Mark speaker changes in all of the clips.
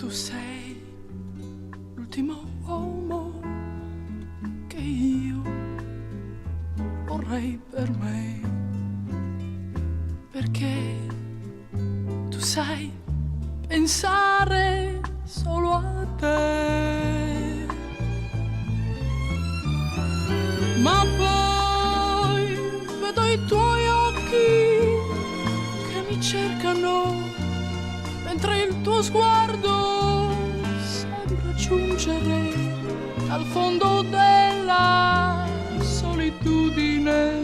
Speaker 1: tu sei l'ultimo uomo che io vorrei per me, perché tu sai pensare solo a te. Ma poi vedo i tuoi occhi che mi cercano, mentre il tuo sguardo sembra giungere al fondo della solitudine.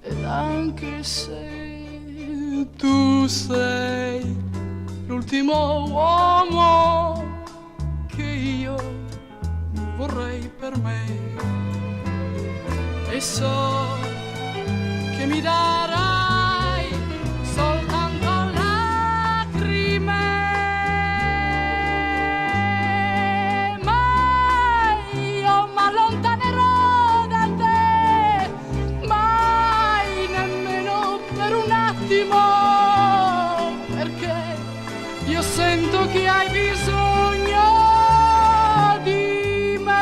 Speaker 1: Ed anche se tu sei l'ultimo uomo che io vorrei per me, e so che mi darai soltanto lacrime, ma io m'allontanerò da te, mai nemmeno per un attimo, perché io sento che hai bisogno di me.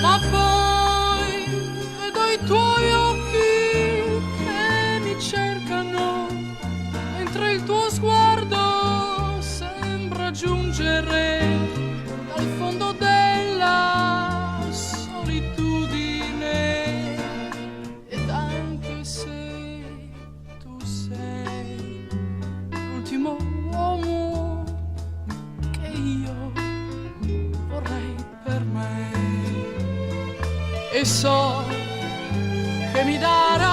Speaker 1: Ma poi vedo i tuoi occhi che mi cercano, mentre il tuo sguardo sembra giungere dal fondo della solitudine. Ed anche se tu sei l'ultimo uomo che io vorrei per me, e so che mi darai